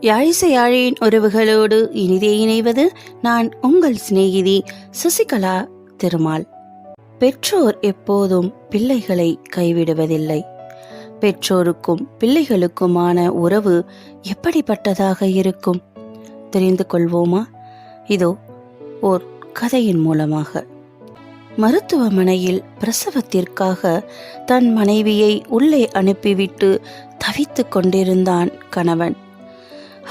யாழிசை யாழின் உறவுகளோடு இனிதே இணைவது நான் உங்கள் சிநேகிதி சசிகலா திருமால். பெற்றோர் எப்போதும் பிள்ளைகளை கைவிடுவதில்லை. பெற்றோருக்கும் பிள்ளைகளுக்குமான உறவு எப்படிப்பட்டதாக இருக்கும் தெரிந்து கொள்வோமா? இதோ ஓர் கதையின் மூலமாக. மருத்துவமனையில் பிரசவத்திற்காக தன் மனைவியை உள்ளே அனுப்பிவிட்டு தவித்து கொண்டிருந்தான் கணவன்.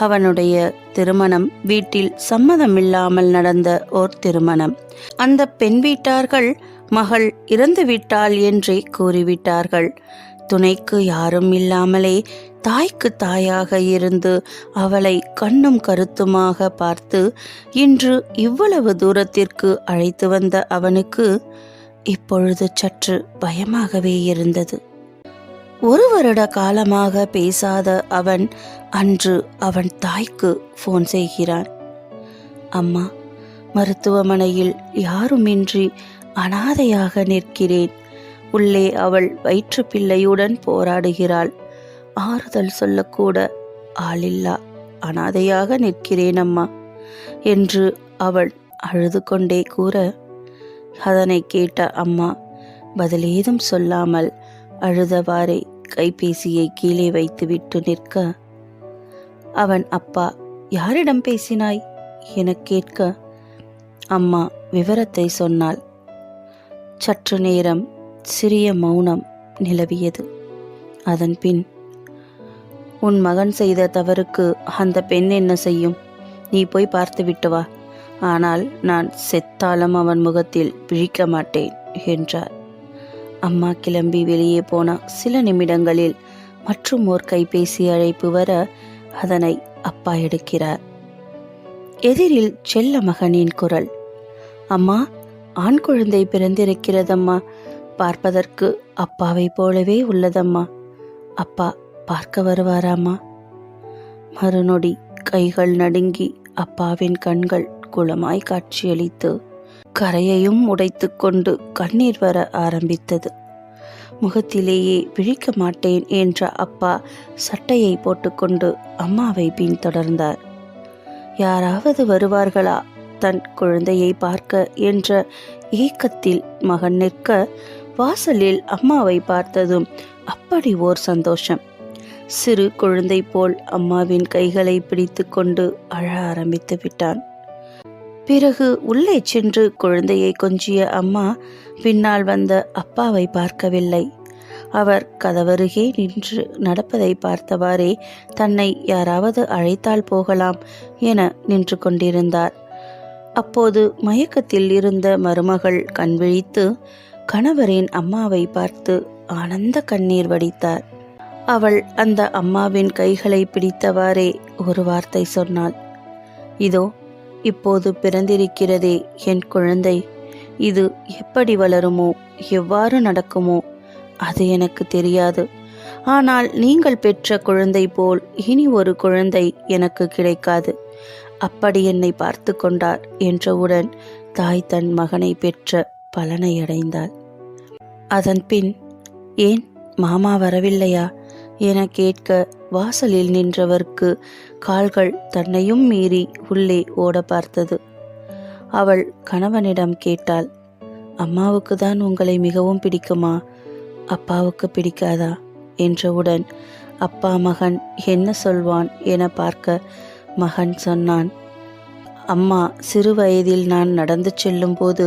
அவனுடைய திருமணம் வீட்டில் சம்மதமில்லாமல் நடந்த ஓர் திருமணம். அந்த பெண் வீட்டார்கள் மகள் இறந்துவிட்டாள் என்றே கூறிவிட்டார்கள். துணைக்கு யாரும் இல்லாமலே தாய்க்கு தாயாக இருந்து அவளை கண்ணும் கருத்துமாக பார்த்து இன்று இவ்வளவு தூரத்திற்கு அழைத்து வந்த அவனுக்கு இப்பொழுது சற்று பயமாகவே இருந்தது. 1 வருட காலமாக பேசாத அவன் அன்று அவன் தாய்க்கு ஃபோன் செய்கிறான். அம்மா, மருத்துவமனையில் யாருமின்றி அனாதையாக நிற்கிறேன். உள்ளே அவள் வயிற்று பிள்ளையுடன் போராடுகிறாள். ஆறுதல் சொல்லக்கூட ஆளில்லா அனாதையாக நிற்கிறேன் அம்மா என்று அவள் அழுது கொண்டே கூற, அதனை கேட்ட அம்மா பதிலேதும் சொல்லாமல் அழுதவாறே கைபேசியை கீழே வைத்துவிட்டு நிற்க, அவன் அப்பா யாரிடம் பேசினாய் என கேட்க அம்மா விவரத்தை சொன்னாள். சற்று நேரம் சிறிய மௌனம் நிலவியது. அதன் பின், உன் மகன் செய்த தவறுக்கு அந்த பெண் என்ன செய்யும்? நீ போய் பார்த்து விட்டு வா. ஆனால் நான் செத்தாலும் அவன் முகத்தில் விழிக்க மாட்டேன் என்றார். அம்மா கிளம்பி வெளியே போன சில நிமிடங்களில் மற்றும் ஓர் கைபேசி அழைப்பு வர அதனை அப்பா எடுக்கிறார். எதிரில் செல்ல மகனின் குரல். அம்மா, ஆண் குழந்தை பிறந்திருக்கிறதம்மா. பார்ப்பதற்கு அப்பாவை போலவே உள்ளதம்மா. அப்பா பார்க்க வருவாராம்மா? மறுநொடி கைகள் நடுங்கி அப்பாவின் கண்கள் குளமாய் காட்சியளித்து கரையையும் உடைத்து கொண்டு கண்ணீர் வர ஆரம்பித்தது. முகத்திலேயே விழிக்க மாட்டேன் என்ற அப்பா சட்டையை போட்டுக்கொண்டு அம்மாவை பின்தொடர்ந்தார். யாராவது வருவார்களா தன் குழந்தையை பார்க்க என்ற ஏக்கத்தில் மகன் நிற்க, வாசலில் அம்மாவை பார்த்ததும் அப்படி ஓர் சந்தோஷம். சிறு குழந்தை போல் அம்மாவின் கைகளை பிடித்து கொண்டு அழ ஆரம்பித்து விட்டான். பிறகு உள்ளே சென்று குழந்தையை கொஞ்சிய அம்மா பின்னால் வந்த அப்பாவை பார்க்கவில்லை. அவர் கதவருகே நின்று நடப்பதை பார்த்தவாறே தன்னை யாராவது அழைத்தால் போகலாம் என நின்று கொண்டிருந்தார். அப்போது மயக்கத்தில் இருந்த மருமகள் கண்விழித்து கணவரின் அம்மாவை பார்த்து ஆனந்த கண்ணீர் வடித்தார். அவள் அந்த அம்மாவின் கைகளை பிடித்தவாறே ஒரு வார்த்தை சொன்னாள். இதோ இப்போது பிறந்திருக்கிறதே என் குழந்தை. இது எப்படி வளருமோ, எவ்வாறு நடக்குமோ அது எனக்கு தெரியாது. ஆனால் நீங்கள் பெற்ற குழந்தை போல் இனி ஒரு குழந்தை எனக்கு கிடைக்காது. அப்படி என்னை பார்த்து கொண்டார் என்றவுடன் தாய் தன் மகனை பெற்ற பலனை அடைந்தாள். அதன் பின், ஏன் மாமா வரவில்லையா என கேட்க வாசலில் நின்றவர்க்கு கால்கள் தன்னையும் மீறி உள்ளே ஓட பார்த்தது. அவள் கணவனிடம் கேட்டாள், அம்மாவுக்கு தான் உங்களை மிகவும் பிடிக்குமா, அப்பாவுக்கு பிடிக்காதா என்றவுடன் அப்பா மகன் என்ன சொல்வான் என பார்க்க மகன் சொன்னான், அம்மா, சிறு வயதில் நான் நடந்து செல்லும் போது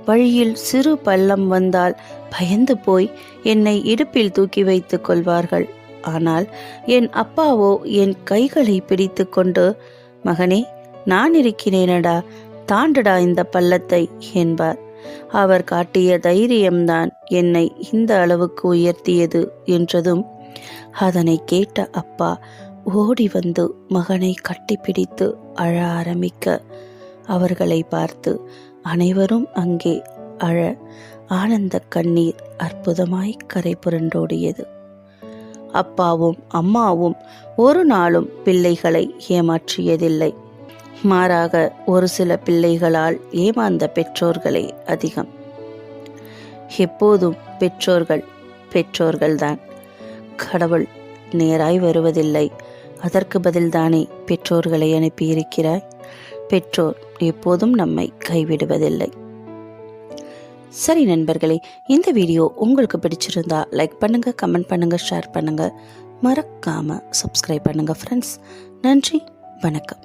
வழியில் சிறு பள்ளம் வந்தால் பயந்து போய் என்னை இடுப்பில் தூக்கி வைத்து கொள்வார்கள். ஆனால் என் அப்பாவோ என் கைகளை பிடித்து கொண்டு, மகனே, நான் இருக்கிறேனடா, தாண்டடா இந்த பள்ளத்தை என்பார். அவர் காட்டிய தைரியம்தான் என்னை இந்த அளவுக்கு உயர்த்தியது என்றதும் அதனை கேட்ட அப்பா ஓடி வந்து மகனை கட்டிப்பிடித்து அழ ஆரம்பிக்க, அவர்களை பார்த்து அனைவரும் அங்கே அழ ஆனந்த கண்ணீர் அற்புதமாய் கரை புரண்டோடியது. அப்பாவும் அம்மாவும் ஒரு நாளும் பிள்ளைகளை ஏமாற்றியதில்லை. மாறாக ஒரு சில பிள்ளைகளால் ஏமாந்த பெற்றோர்களே அதிகம். எப்போதும் பெற்றோர்கள்தான். கடவுள் நேராய் வருவதில்லை, அதற்கு பதில்தானே பெற்றோர்களை அனுப்பியிருக்கிறாய். பெற்றோர் எப்போதும் நம்மை கைவிடுவதில்லை. சரி நண்பர்களே, இந்த வீடியோ உங்களுக்கு பிடிச்சிருந்தா லைக் பண்ணுங்க, கமெண்ட் பண்ணுங்க, ஷேர் பண்ணுங்க, மறக்காம சப்ஸ்கிரைப் பண்ணுங்க ஃப்ரெண்ட்ஸ். நன்றி, வணக்கம்.